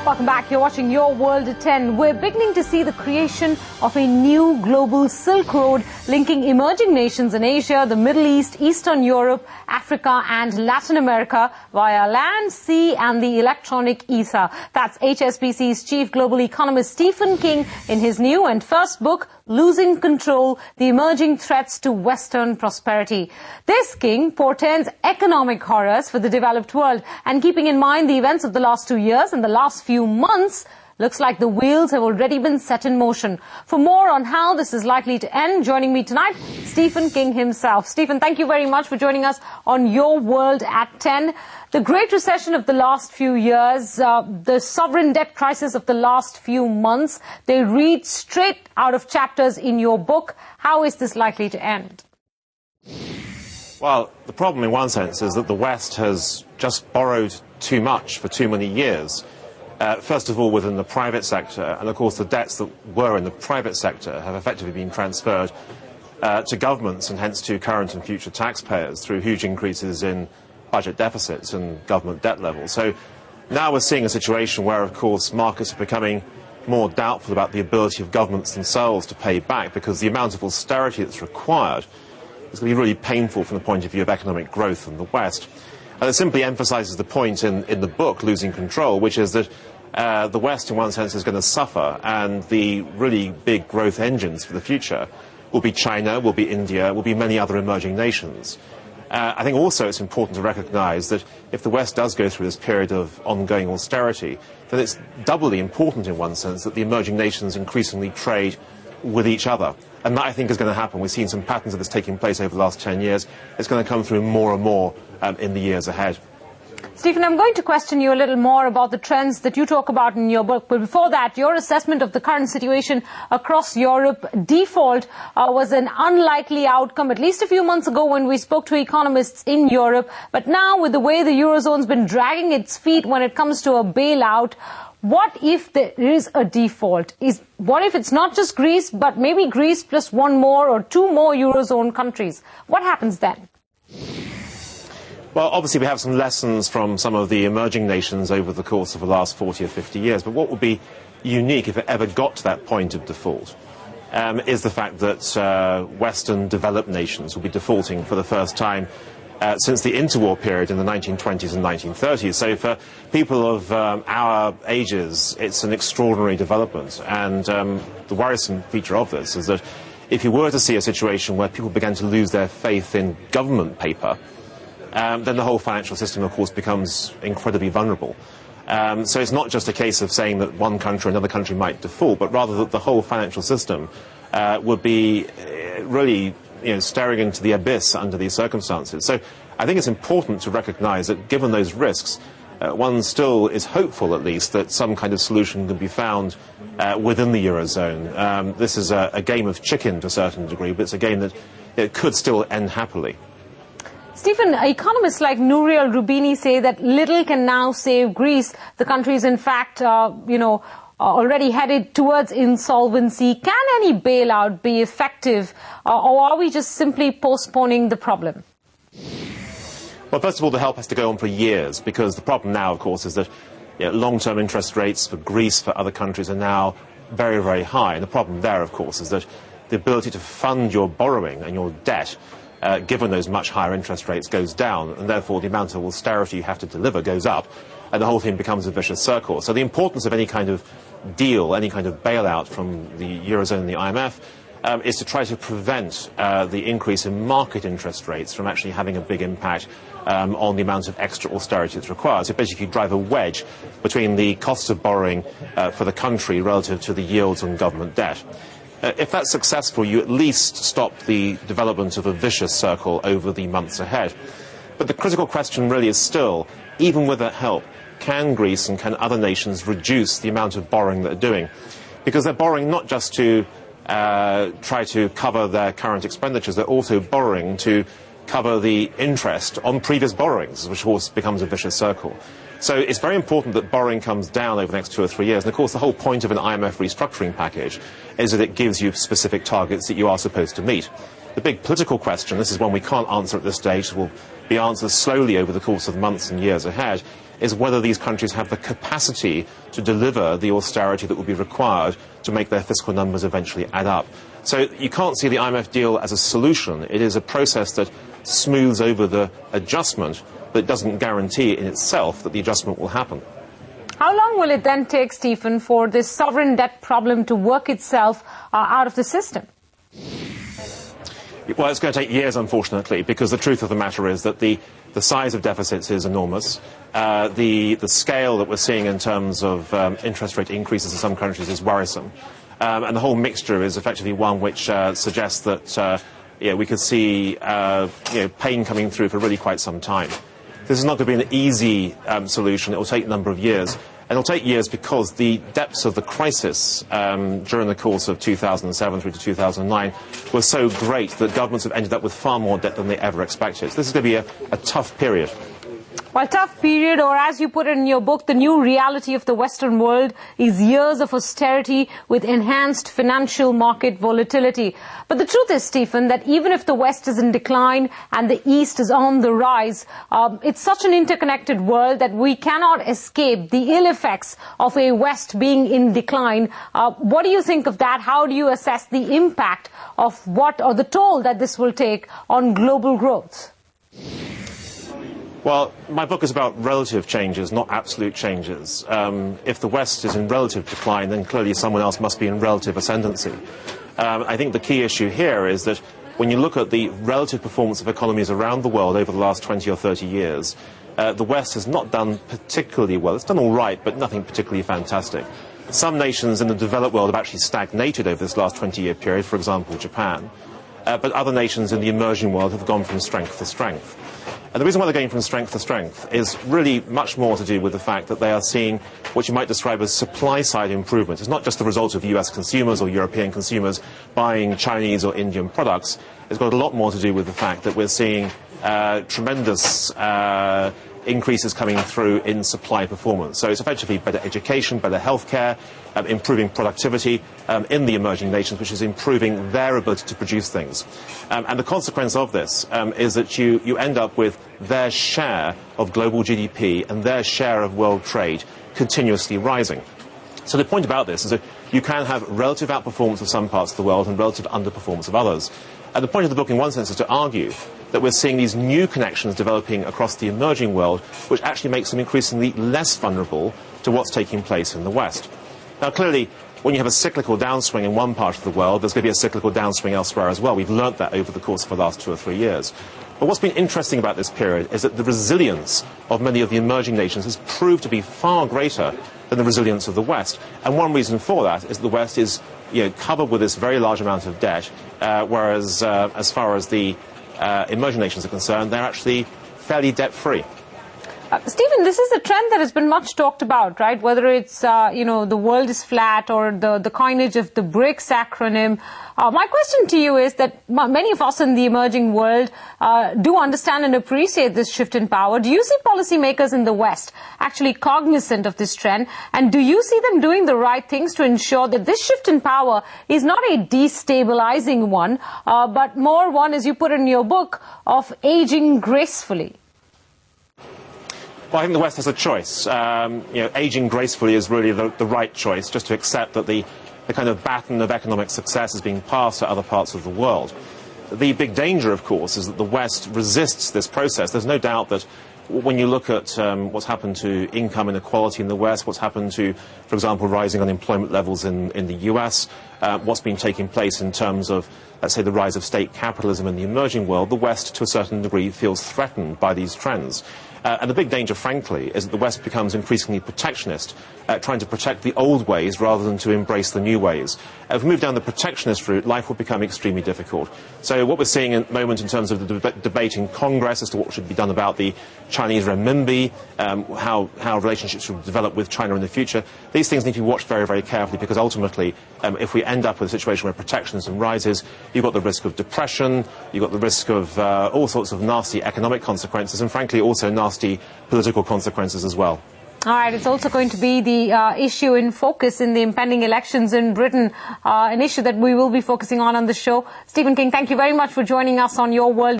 Welcome back. You're watching Your World at 10. We're beginning to see the creation of a new global Silk Road linking emerging nations in Asia, the Middle East, Eastern Europe, Africa and Latin America via land, sea and the electronic ether. That's HSBC's chief global economist Stephen King in his new and first book, Losing Control, the Emerging Threats to Western Prosperity. This, King, portends economic horrors for the developed world, and keeping in mind the events of the last 2 years and the last few months, looks like the wheels have already been set in motion. For more on how this is likely to end, joining me tonight, Stephen King himself. Stephen, thank you very much for joining us on Your World at 10. The Great Recession of the last few years, the sovereign debt crisis of the last few months, they read straight out of chapters in your book. How is this likely to end? Well, the problem in one sense is that the West has just borrowed too much for too many years. First of all, within the private sector, and of course the debts that were in the private sector have effectively been transferred to governments and hence to current and future taxpayers through huge increases in budget deficits and government debt levels. So now we're seeing a situation where, of course, markets are becoming more doubtful about the ability of governments themselves to pay back, because the amount of austerity that's required is going to be really painful from the point of view of economic growth in the West. And it simply emphasises the point in the book, Losing Control, which is that the West, in one sense, is going to suffer, and the really big growth engines for the future will be China, will be India, will be many other emerging nations. I think also it's important to recognise that if the West does go through this period of ongoing austerity, then it's doubly important in one sense that the emerging nations increasingly trade with each other. And that, I think, is going to happen. We've seen some patterns of this taking place over the last 10 years. It's going to come through more and more in the years ahead. Stephen, I'm going to question you a little more about the trends that you talk about in your book. But before that, your assessment of the current situation across Europe, default was an unlikely outcome, at least a few months ago when we spoke to economists in Europe. But now, with the way the Eurozone's been dragging its feet when it comes to a bailout, what if there is a default? What if it's not just Greece, but maybe Greece plus one more or two more Eurozone countries? What happens then? Well, obviously we have some lessons from some of the emerging nations over the course of the last 40 or 50 years, but what would be unique if it ever got to that point of default is the fact that Western developed nations will be defaulting for the first time since the interwar period in the 1920s and 1930s. So for people of our ages, it's an extraordinary development. And the worrisome feature of this is that if you were to see a situation where people began to lose their faith in government paper, then the whole financial system, of course, becomes incredibly vulnerable. So it's not just a case of saying that one country or another country might default, but rather that the whole financial system would be really staring into the abyss under these circumstances. So I think it's important to recognise that given those risks, one still is hopeful, at least, that some kind of solution can be found within the Eurozone. This is a game of chicken to a certain degree, but it's a game that it could still end happily. Stephen, economists like Nouriel Roubini say that little can now save Greece. The country is, in fact, already headed towards insolvency. Can any bailout be effective, or are we just simply postponing the problem? Well, first of all, the help has to go on for years, because the problem now, of course, is that long-term interest rates for Greece, for other countries, are now very, very high. And the problem there, of course, is that the ability to fund your borrowing and your debt given those much higher interest rates, goes down, and therefore the amount of austerity you have to deliver goes up, and the whole thing becomes a vicious circle. So the importance of any kind of deal, any kind of bailout from the Eurozone and the IMF is to try to prevent the increase in market interest rates from actually having a big impact on the amount of extra austerity that's required. So basically drive a wedge between the cost of borrowing for the country relative to the yields on government debt. If that's successful, you at least stop the development of a vicious circle over the months ahead. But the critical question really is still, even with that help, can Greece and can other nations reduce the amount of borrowing that they're doing? Because they're borrowing not just to try to cover their current expenditures, they're also borrowing to cover the interest on previous borrowings, which of course becomes a vicious circle. So it's very important that borrowing comes down over the next 2 or 3 years. And of course the whole point of an IMF restructuring package is that it gives you specific targets that you are supposed to meet. The big political question, this is one we can't answer at this stage, will be answered slowly over the course of months and years ahead, is whether these countries have the capacity to deliver the austerity that will be required to make their fiscal numbers eventually add up. So you can't see the IMF deal as a solution. It is a process that smooths over the adjustment, but it doesn't guarantee in itself that the adjustment will happen. How long will it then take, Stephen, for this sovereign debt problem to work itself out of the system? Well, it's going to take years, unfortunately, because the truth of the matter is that the size of deficits is enormous. The scale that we're seeing in terms of interest rate increases in some countries is worrisome. And the whole mixture is effectively one which suggests that we could see pain coming through for really quite some time. This is not going to be an easy solution. It will take a number of years. And it will take years because the depths of the crisis during the course of 2007 through to 2009 were so great that governments have ended up with far more debt than they ever expected. This is going to be a tough period. Well, tough period, or as you put it in your book, the new reality of the Western world is years of austerity with enhanced financial market volatility. But the truth is, Stephen, that even if the West is in decline and the East is on the rise, it's such an interconnected world that we cannot escape the ill effects of a West being in decline. What do you think of that? How do you assess the impact of the toll that this will take on global growth? Well, my book is about relative changes, not absolute changes. If the West is in relative decline, then clearly someone else must be in relative ascendancy. I think the key issue here is that when you look at the relative performance of economies around the world over the last 20 or 30 years, the West has not done particularly well. It's done all right, but nothing particularly fantastic. Some nations in the developed world have actually stagnated over this last 20-year period, for example, Japan. But other nations in the emerging world have gone from strength to strength. And the reason why they're going from strength to strength is really much more to do with the fact that they are seeing what you might describe as supply-side improvements. It's not just the result of US consumers or European consumers buying Chinese or Indian products. It's got a lot more to do with the fact that we're seeing tremendous increases coming through in supply performance. So it's effectively better education, better healthcare, improving productivity in the emerging nations, which is improving their ability to produce things. And the consequence of this is that you end up with their share of global GDP and their share of world trade continuously rising. So the point about this is that you can have relative outperformance of some parts of the world and relative underperformance of others. And the point of the book, in one sense, is to argue that we're seeing these new connections developing across the emerging world, which actually makes them increasingly less vulnerable to what's taking place in the West. Now, clearly, when you have a cyclical downswing in one part of the world, there's going to be a cyclical downswing elsewhere as well. We've learnt that over the course of the last 2 or 3 years. But what's been interesting about this period is that the resilience of many of the emerging nations has proved to be far greater than the resilience of the West. And one reason for that is that the West is covered with this very large amount of debt, whereas as far as the emerging nations are concerned, they're actually fairly debt-free. Stephen, this is a trend that has been much talked about, right? Whether it's, the world is flat or the coinage of the BRICS acronym. My question to you is that many of us in the emerging world do understand and appreciate this shift in power. Do you see policymakers in the West actually cognizant of this trend? And do you see them doing the right things to ensure that this shift in power is not a destabilizing one, but more one, as you put in your book, of aging gracefully? Well, I think the West has a choice. Aging gracefully is really the right choice, just to accept that the kind of baton of economic success is being passed to other parts of the world. The big danger, of course, is that the West resists this process. There's no doubt that when you look at what's happened to income inequality in the West, what's happened to, for example, rising unemployment levels in the US, what's been taking place in terms of, let's say, the rise of state capitalism in the emerging world, the West, to a certain degree, feels threatened by these trends. And the big danger, frankly, is that the West becomes increasingly protectionist, trying to protect the old ways rather than to embrace the new ways. If we move down the protectionist route, life will become extremely difficult. So what we're seeing at the moment in terms of the debate in Congress as to what should be done about the Chinese renminbi, how relationships should develop with China in the future, these things need to be watched very, very carefully, because ultimately, if we end up with a situation where protectionism rises, you've got the risk of depression, you've got the risk of all sorts of nasty economic consequences, and frankly also nasty political consequences as well. All right, it's also going to be the issue in focus in the impending elections in Britain, an issue that we will be focusing on the show. Stephen King, thank you very much for joining us on Your World.